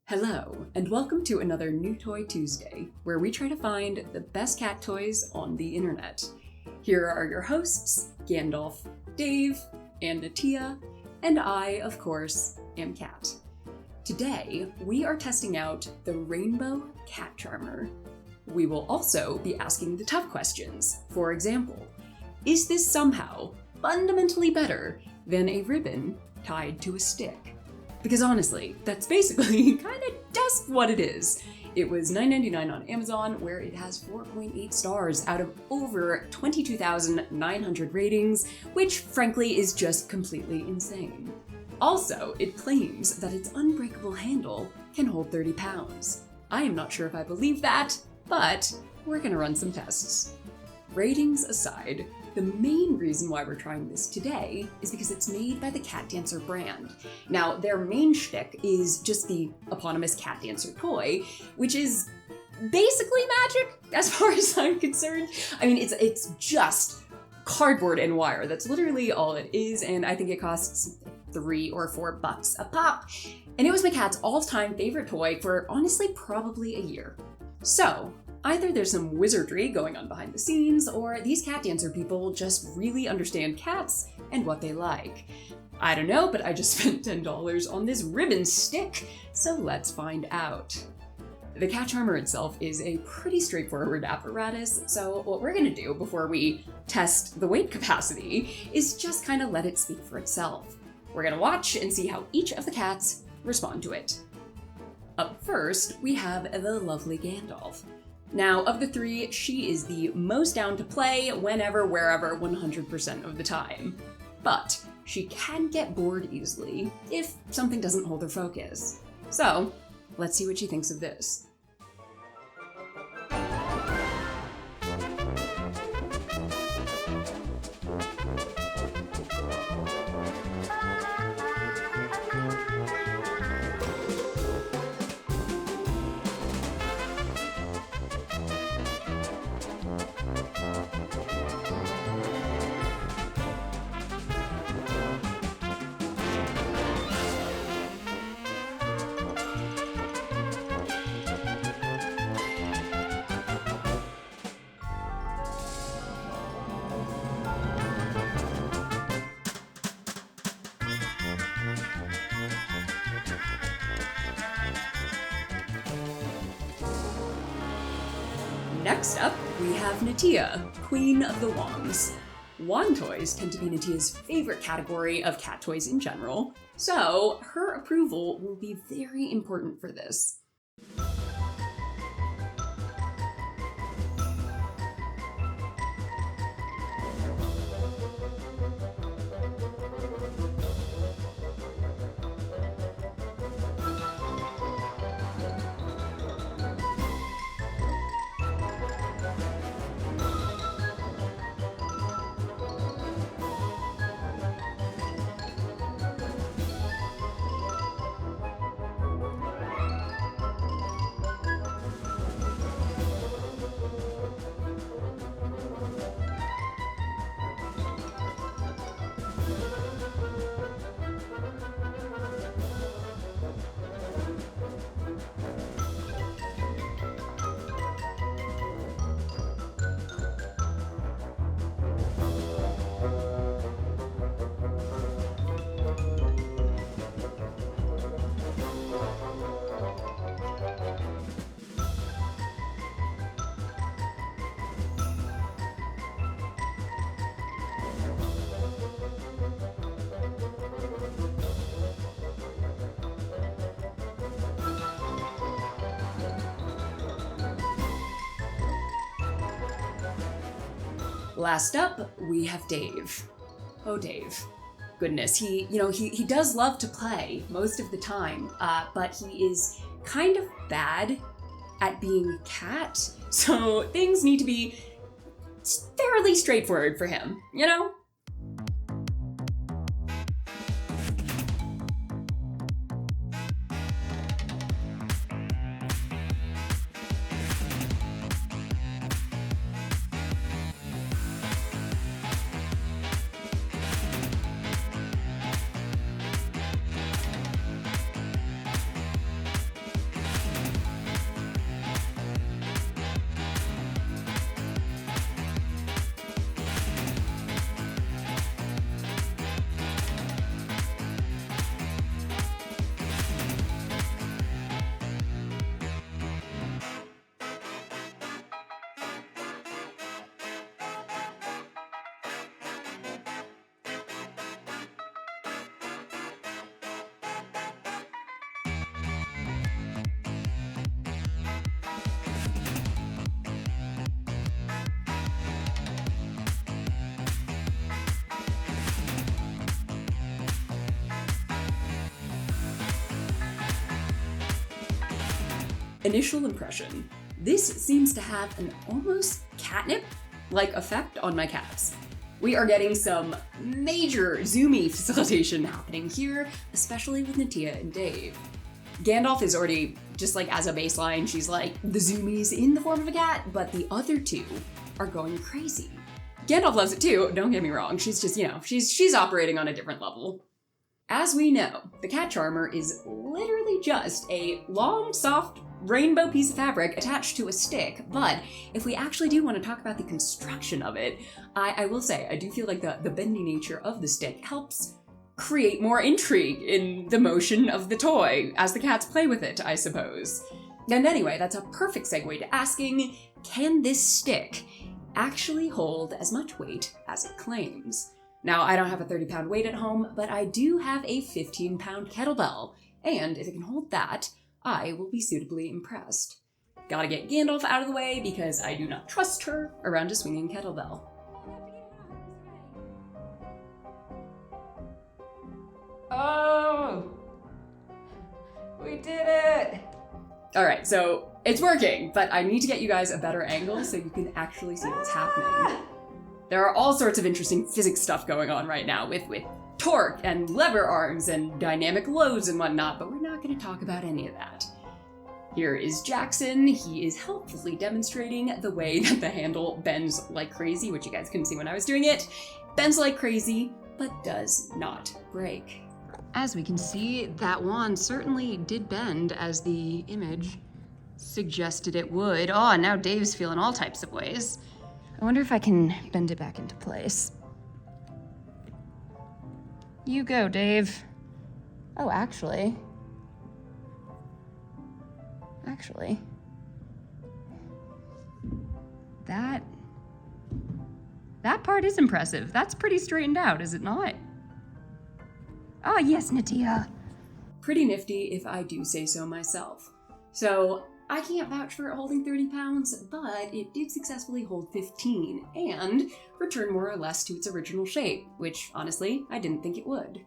Hello, and welcome to another New Toy Tuesday, where we try to find the best cat toys on the internet. Here are your hosts, Gandalf, Dave, and Natia, and I, of course, am Kat. Today, we are testing out the Rainbow Cat Charmer. We will also be asking the tough questions. For example, is this somehow fundamentally better than a ribbon tied to a stick? Because honestly, that's basically kind of just what it is. It was $9.99 on Amazon, where it has 4.8 stars out of over 22,900 ratings, which frankly is just completely insane. Also, it claims that its unbreakable handle can hold 30 pounds. I am not sure if I believe that, but we're gonna run some tests. Ratings aside, the main reason why we're trying this today is because it's made by the Cat Dancer brand. Now, their main shtick is just the eponymous Cat Dancer toy, which is basically magic as far as I'm concerned. I mean, it's just cardboard and wire. That's literally all it is, and I think it costs $3 or $4 a pop. And it was my cat's all-time favorite toy for honestly probably a year. So, either there's some wizardry going on behind the scenes, or these Cat Dancer people just really understand cats and what they like. I don't know, but I just spent $10 on this ribbon stick, so let's find out. The Cat Charmer itself is a pretty straightforward apparatus, so what we're gonna do before we test the weight capacity is just kind of let it speak for itself. We're gonna watch and see how each of the cats respond to it. Up first, we have the lovely Gandalf. Now, of the three, she is the most down to play whenever, wherever, 100% of the time. But she can get bored easily if something doesn't hold her focus. So, let's see what she thinks of this. Next up, we have Natia, Queen of the Wands. Wand toys tend to be Natia's favorite category of cat toys in general, so her approval will be very important for this. Last up, we have Dave. Oh, Dave. Goodness, he does love to play most of the time, but he is kind of bad at being a cat, so things need to be fairly straightforward for him, you know? Initial impression. This seems to have an almost catnip-like effect on my cats. We are getting some major zoomy facilitation happening here, especially with Natia and Dave. Gandalf is already, just like as a baseline, she's like the zoomies in the form of a cat, but the other two are going crazy. Gandalf loves it too, don't get me wrong, she's just, she's operating on a different level. As we know, the cat charmer is literally just a long, soft, rainbow piece of fabric attached to a stick, but if we actually do want to talk about the construction of it, I will say, I do feel like the bendy nature of the stick helps create more intrigue in the motion of the toy as the cats play with it, I suppose. And anyway, that's a perfect segue to asking, can this stick actually hold as much weight as it claims? Now, I don't have a 30-pound weight at home, but I do have a 15-pound kettlebell, and if it can hold that, I will be suitably impressed. Gotta get Gandalf out of the way because I do not trust her around a swinging kettlebell. Oh! We did it! Alright, so it's working, but I need to get you guys a better angle so you can actually see what's happening. There are all sorts of interesting physics stuff going on right now with torque and lever arms and dynamic loads and whatnot, but we're not going to talk about any of that. Here is Jackson. He is helpfully demonstrating the way that the handle bends like crazy, which you guys couldn't see when I was doing it. Bends like crazy, but does not break. As we can see, that wand certainly did bend as the image suggested it would. Oh, and now Dave's feeling all types of ways. I wonder if I can bend it back into place. You go, Dave. Oh, actually, that part is impressive. That's pretty straightened out, is it not? Ah, yes, Natia. Pretty nifty if I do say so myself. So, I can't vouch for it holding 30 pounds, but it did successfully hold 15 and return more or less to its original shape, which honestly, I didn't think it would.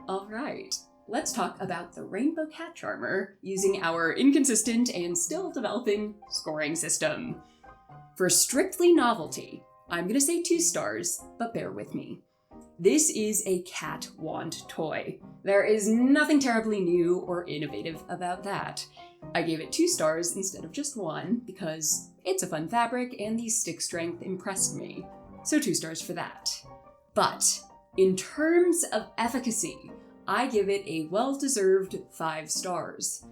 All right, let's talk about the Rainbow Cat Charmer using our inconsistent and still developing scoring system. For strictly novelty, I'm gonna say 2 stars, but bear with me. This is a cat wand toy. There is nothing terribly new or innovative about that. I gave it 2 stars instead of just 1 because it's a fun fabric and the stick strength impressed me. So 2 stars for that. But in terms of efficacy, I give it a well-deserved 5 stars.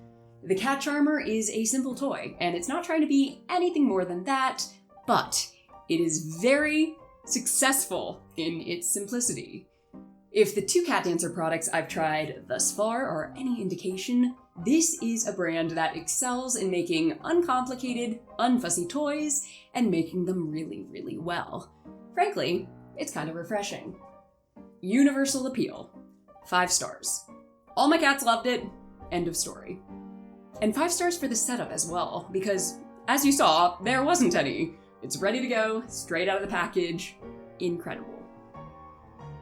The cat charmer is a simple toy and it's not trying to be anything more than that, but it is very successful in its simplicity. If the 2 cat dancer products I've tried thus far are any indication, this is a brand that excels in making uncomplicated, unfussy toys and making them really, really well. Frankly, it's kind of refreshing. Universal appeal. 5 stars. All my cats loved it. End of story. And 5 stars for the setup as well, because as you saw, there wasn't any. It's ready to go, straight out of the package. Incredible.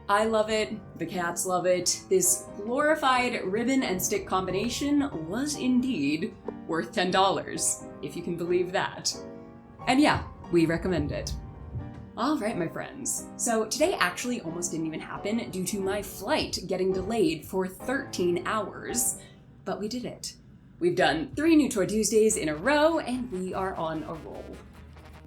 I love it, the cats love it. This glorified ribbon and stick combination was indeed worth $10, if you can believe that. And yeah, we recommend it. Alright, my friends. So today actually almost didn't even happen due to my flight getting delayed for 13 hours. But we did it. We've done 3 New Toy Tuesdays in a row, and we are on a roll.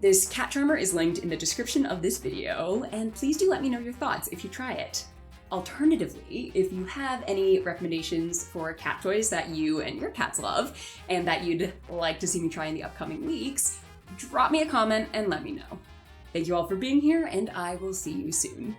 This cat charmer is linked in the description of this video, and please do let me know your thoughts if you try it. Alternatively, if you have any recommendations for cat toys that you and your cats love, and that you'd like to see me try in the upcoming weeks, drop me a comment and let me know. Thank you all for being here, and I will see you soon.